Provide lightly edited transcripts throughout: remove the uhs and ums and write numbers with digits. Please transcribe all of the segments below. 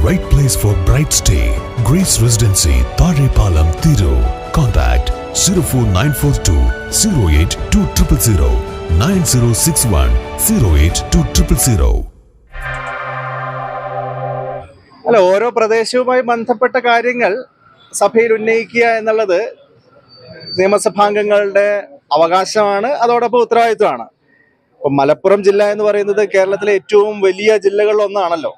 right place for bright stay. Grace Residency, Tharepalam, Thiru. Contact 04942 08200 9061 08200. അല്ല, ഓരോ പ്രദേശവുമായി ബന്ധപ്പെട്ട കാര്യങ്ങൾ സഭയിൽ ഉന്നയിക്കുക എന്നുള്ളത് നിയമസഭാംഗങ്ങളുടെ അവകാശമാണ്, അതോടൊപ്പം ഉത്തരവാദിത്വമാണ്. ഇപ്പം മലപ്പുറം ജില്ല എന്ന് പറയുന്നത് കേരളത്തിലെ ഏറ്റവും വലിയ ജില്ലകളിൽ ഒന്നാണല്ലോ.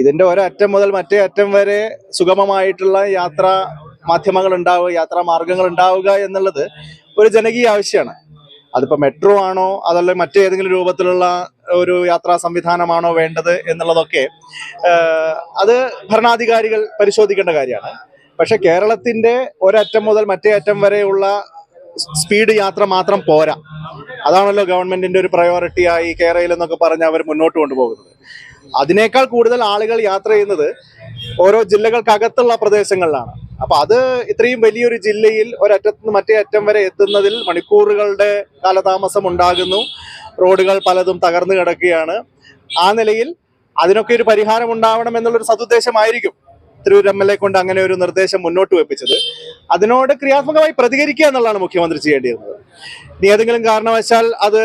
ഇതിന്റെ ഒരറ്റം മുതൽ മറ്റേ അറ്റം വരെ സുഗമമായിട്ടുള്ള യാത്രാ മാധ്യമങ്ങൾ ഉണ്ടാവുക, യാത്രാ മാർഗങ്ങൾ ഉണ്ടാവുക എന്നുള്ളത് ഒരു ജനകീയ ആവശ്യമാണ്. അതിപ്പോൾ മെട്രോ ആണോ അതല്ല മറ്റേതെങ്കിലും രൂപത്തിലുള്ള ഒരു യാത്രാ സംവിധാനമാണോ വേണ്ടത് എന്നുള്ളതൊക്കെ അത് ഭരണാധികാരികൾ പരിശോധിക്കേണ്ട കാര്യമാണ്. പക്ഷെ കേരളത്തിന്റെ ഒരറ്റം മുതൽ മറ്റേ അറ്റം വരെയുള്ള സ്പീഡ് യാത്ര മാത്രം പോരാ. അതാണല്ലോ ഗവൺമെന്റിന്റെ ഒരു പ്രയോറിറ്റിയായി കേരളയിൽ എന്നൊക്കെ പറഞ്ഞ് അവർ മുന്നോട്ട് കൊണ്ടുപോകുന്നത്. അതിനേക്കാൾ കൂടുതൽ ആളുകൾ യാത്ര ചെയ്യുന്നത് ഓരോ ജില്ലകൾക്കകത്തുള്ള പ്രദേശങ്ങളിലാണ്. അപ്പൊ അത് ഇത്രയും വലിയൊരു ജില്ലയിൽ ഒരറ്റത്ത് നിന്ന് മറ്റേ അറ്റം വരെ എത്തുന്നതിൽ മണിക്കൂറുകളുടെ കാലതാമസം ഉണ്ടാകുന്നു. റോഡുകൾ പലതും തകർന്നു കിടക്കുകയാണ്. ആ നിലയിൽ അതിനൊക്കെ ഒരു പരിഹാരം ഉണ്ടാവണം എന്നുള്ളൊരു സതുദ്ദേശമായിരിക്കും തിരൂർ MLA കൊണ്ട് അങ്ങനെ ഒരു നിർദ്ദേശം മുന്നോട്ട് വെപ്പിച്ചത്. അതിനോട് ക്രിയാത്മകമായി പ്രതികരിക്കുക എന്നുള്ളതാണ് മുഖ്യമന്ത്രി ചെയ്യേണ്ടിയിരുന്നത്. ഇനി ഏതെങ്കിലും കാരണവശാൽ അത്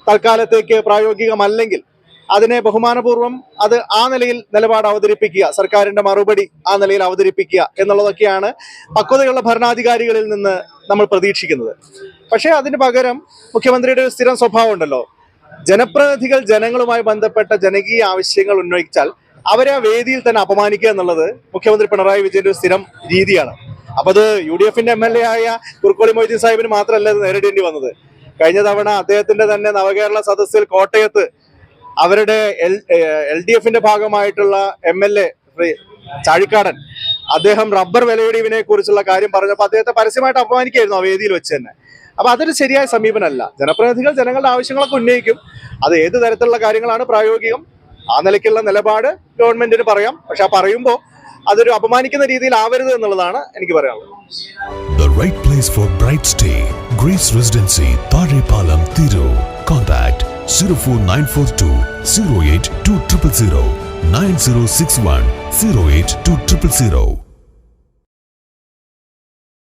തൽക്കാലത്തേക്ക് പ്രായോഗികമല്ലെങ്കിൽ അതിനെ ബഹുമാനപൂർവ്വം അത് ആ നിലയിൽ നിലപാട് അവതരിപ്പിക്കുക, സർക്കാരിന്റെ മറുപടി ആ നിലയിൽ അവതരിപ്പിക്കുക എന്നുള്ളതൊക്കെയാണ് പക്വതയുള്ള ഭരണാധികാരികളിൽ നിന്ന് നമ്മൾ പ്രതീക്ഷിക്കുന്നത്. പക്ഷേ അതിന് പകരം മുഖ്യമന്ത്രിയുടെ ഒരു സ്ഥിരം സ്വഭാവം ഉണ്ടല്ലോ, ജനപ്രതിനിധികൾ ജനങ്ങളുമായി ബന്ധപ്പെട്ട ജനകീയ ആവശ്യങ്ങൾ ഉന്നയിച്ചാൽ അവരെ ആ വേദിയിൽ തന്നെ അപമാനിക്കുക എന്നുള്ളത് മുഖ്യമന്ത്രി പിണറായി വിജയന്റെ ഒരു സ്ഥിരം രീതിയാണ്. അപ്പൊ അത് UDFന്റെ MLA ആയ കുറുക്കോളി മൊയ്തീൻ സാഹിബിന് മാത്രമല്ല ഇത് നേരിടേണ്ടി വന്നത്. കഴിഞ്ഞ തവണ അദ്ദേഹത്തിന്റെ തന്നെ നവകേരള സദസ്സിൽ കോട്ടയത്ത് അവരുടെ LDFന്റെ ഭാഗമായിട്ടുള്ള MLA ചാഴിക്കാടൻ അദ്ദേഹം റബ്ബർ വിലയിടിവിനെ കുറിച്ചുള്ള കാര്യം പറഞ്ഞപ്പോൾ അദ്ദേഹത്തെ പരസ്യമായിട്ട് അപമാനിക്കായിരുന്നു ആ വേദിയിൽ വെച്ച് തന്നെ. അപ്പൊ അതൊരു ശരിയായ സമീപനമല്ല. ജനപ്രതിനിധികൾ ജനങ്ങളുടെ ആവശ്യങ്ങളൊക്കെ ഉന്നയിക്കും. അത് ഏത് തരത്തിലുള്ള കാര്യങ്ങളാണ് പ്രായോഗികം, ആ നിലയ്ക്കുള്ള നിലപാട് ഗവൺമെന്റിന് പറയാം. പക്ഷെ ആ പറയുമ്പോൾ അതൊരു അപമാനിക്കുന്ന രീതിയിൽ ആവരുത് എന്നുള്ളതാണ് എനിക്ക് പറയാനുള്ളത്. The right place for bright stay. Grace Residency, Tharepalam, Thiru. Contact 04942 08200 9061 08200.